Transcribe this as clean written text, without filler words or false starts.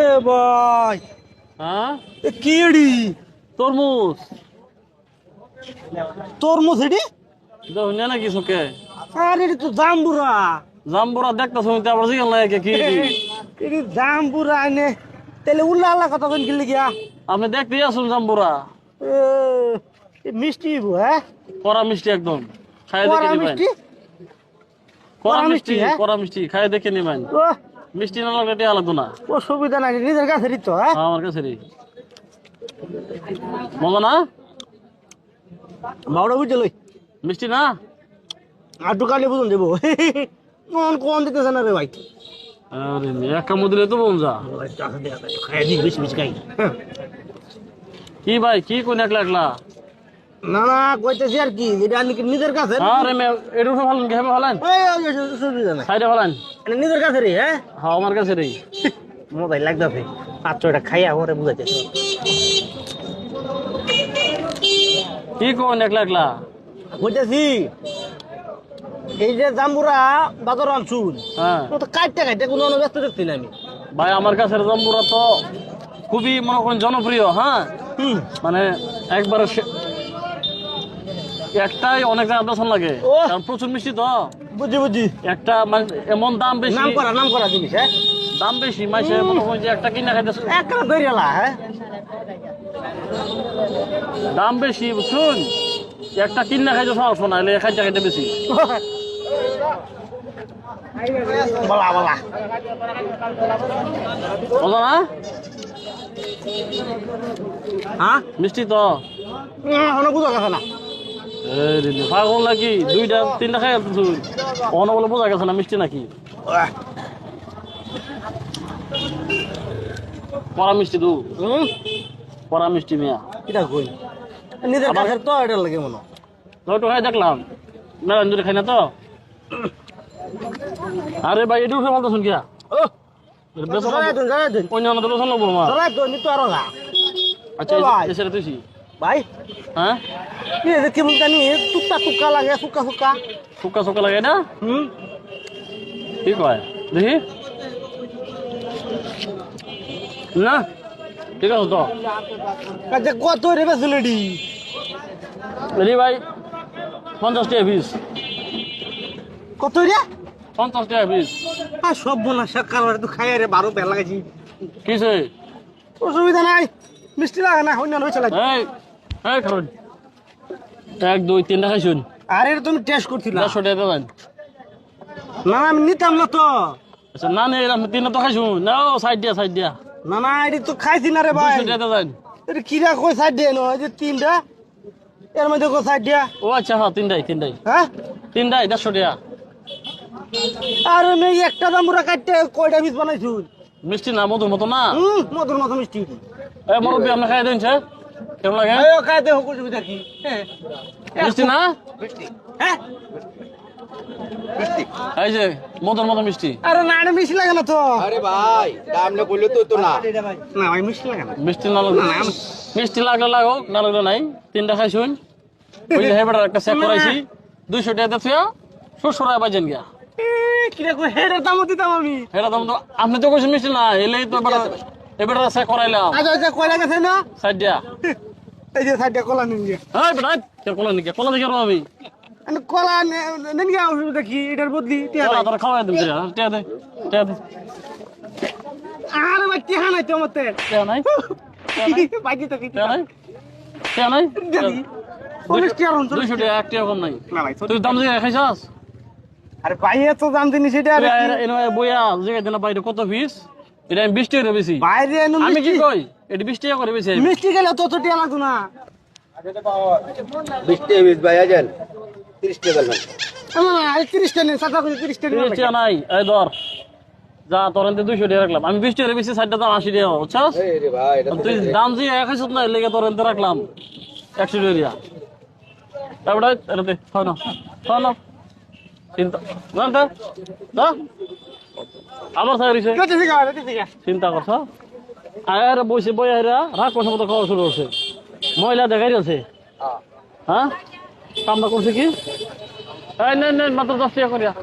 এ ভাই হ্যাঁ এ কিড়ি তরমুজ তরমুজ এটি দেখুন না নাকি চোখে আর এটি তো জাম্বুরা জাম্বুরা দেখতেছ আবার জিগান লাগে কি এটি জাম্বুরা এনে তাহলে উল্লা আল্লাহ কথা কোন কিনলে গিয়া আপনি দেখতেই আসুন জাম্বুরা এ মিষ্টি হ্যাঁ কড়া মিষ্টি একদম খাই কড়া দেখে নিবেন মিষ্টি কড়া মিষ্টি হ্যাঁ? কড়া মিষ্টি খাই দেখে নিবেন ও মিষ্টি না লাগলে টিয়া লাগতো না ও সুবিধা নাই নিজের কাছে তো হ্যাঁ হ্যাঁ, আমার কাছে রে মজা না বাউডা বুঝে লই মিষ্টি না আর দোকানে বুঝুন দেবো কোন কোন দিতেছে না রে ভাই আরে এক কামড় দিলে তো বোন যা খাই দিই বেশি বেশি খাই কি ভাই কি কোন একলা একলা না না কইতেছি আর কি এটা নিজের কাছে আরে মে এর উপরে ভালো কি হবে ভালেন সুবিধা নাই সাইডে ভালেন নিজের কাছে রে হ্যাঁ হ্যাঁ আমার কাছে রে মোবাইল লাগতেছে 5-6টা খাইয়া ওরে বুঝাইতেছে কি কোন একলা একলা কইতেছি এই যে জাম্বুরা বাজার আনছুন হ্যাঁ ও তো কাটতে কাটতে কোনো ব্যস্ত দেখছি না আমি ভাই আমার কাছে জাম্বুরা তো খুবই মনে করেন জনপ্রিয় হ্যাঁ মানে একবার একটাই অনেক জায়গায় পছন্দ লাগে ও। কারণ প্রচুর মিষ্টি তো বুঝি বুঝি একটা মানে এমন দাম বেশি নাম করা জিনিস হ্যাঁ দাম বেশি মাসে মনে করেন যে একটা কিনা খাইতেছে একটা ধরিয়ালা হ্যাঁ দাম বেশি বুঝছুন একটা কিনা খাইতে সাহস না এলে খাইতে খাইতে বেশি বলা বলা বুঝো না হ্যাঁ মিষ্টি তো অনেক বুঝা গেছে না এই রে রে, পাগল নাকি দুইটা তিনটা খাই তুই অন বলে বোঝা গেছে না মিষ্টি নাকি পরা মিষ্টি দু পরা মিষ্টি মিয়া এটা কই নিজের কাছে তো এটা লাগে মনে তো খাই দেখলাম না যদি খাই না তো আরে ভাই এটু ভালো শুন কিয়া অন্য অন্য তো বেসন লাগবো মা আচ্ছা এসে তুইছি ভাই হ্যাঁ কেমন জানি টুকা টুকা লাগে শুকা শুকা শুকা শুকা লাগে না কি কয় দেখি না ঠিক আছে তো কত রে বেসুলেডি রে ভাই 50 টাকা পিস কত রে 50 টাকা পিস সব বোনা সকাল তো খাই রে 12 বেলা লাগাইছি কিসে অসুবিধা নাই মিষ্টি লাগে না অন্য হয়েছে এই এই খাবেন 1 2 3 টাকা শুন আরে তুমি টেস্ট করছিল 100 টাকা দেবেন না আমি নিতাম না তো আচ্ছা না নেই আমি 3 তো খাইছুন না সাইড দিয়া না না এটি তো খাইছি না রে ভাই 200 টাকা দেবেন এটা কিরা কই সাইড দিয়ে নো এই যে তিনটা এর মধ্যে কই সাইড দিয়া ও আচ্ছা হ্যাঁ তিনটাই হ্যাঁ 150 টাকা আর আমি একটা জাম্বুরা কাটতে কয়টা পিস বানাইছু মিষ্টি না মধুর মতো না মধুর মতো মিষ্টি এই মুরব্বি আপনি খাই দেন স্যার কেমন লাগে আয়ো খাই দে হুকুম সুবিধা কি হ্যাঁ মিষ্টি না মিষ্টি হ্যাঁ মিষ্টি এই যে মধুর মতো মিষ্টি আরে না এটা মিষ্টি লাগে না তো আরে ভাই দাম না বললে তো না না ভাই মিষ্টি লাগে না মিষ্টি না লাগলে মিষ্টি লাগলে লাগো না লাগলে নাই 3টা খাইছুন ওই যে হেবেটার একটা চেক করাইছি 200 টাকা দিতে শ্বশুরায় বাজেন গিয়া কিরা কই হেরে দাম দিতাম আমি এটা দাম তো আপনি তো কইছেন মিষ্টি না এলেই তো এবার চেক করাইলাম আচ্ছা কয়লা গেছে না সাইড দিয়া এই যে সাইডটা কলা নিন গিয়া এই বেটা কে কোলা নিকে কোলা দিকে আমি কলা নিন গিয়া অসুবিধা কি এটার বদলি কোলা তোরা খাওয়াই দিম টিয়া দে আরে ভাই টিহা নাই তো মতে টিয়া নাই বাইজি তো কি টিয়া নাই পুলিশ টিয়া রন 200 টাকা এক টাকা কম নাই না ভাই তুই দাম দিয়ে খাইছাস আরে ভাই এত দাম জিনিস এটা আরে এনে বইয়া জায়গা দিনা বাইরে কত ফিস এটা আমি 20 টাকা বেশি বাইরে এনো আমি কি কই এটা 20 টাকা করে বেশি মিষ্টি গেলে তো টিয়া লাগতো না 20 টাকা বিশ ভাই আছেন 30 টাকা দেন না 30 টা নেই 30 টা 30 টাকা নাই এই ধর যা তোরন্তে 200 টাকা রাখলাম আমি 20 টাকা বেশি সাইডটা দাম 80 টাকা বুঝছস এই রে ভাই এটা তুই দাম যে খাইছস না লেগে তোরন্তে রাখলাম 100 টাকা দিয়া তারপরে এটাতে খাও না চিন্তা না আবার সাইরিছে চিন্তা করছ আর বসে বই আইরা রাগ করছে মতো খাওয়া শুরু করছে মহিলা দেখাই আছে হ্যাঁ কামটা করছে কি এই নেন মাত্র 10 টাকা করিয়া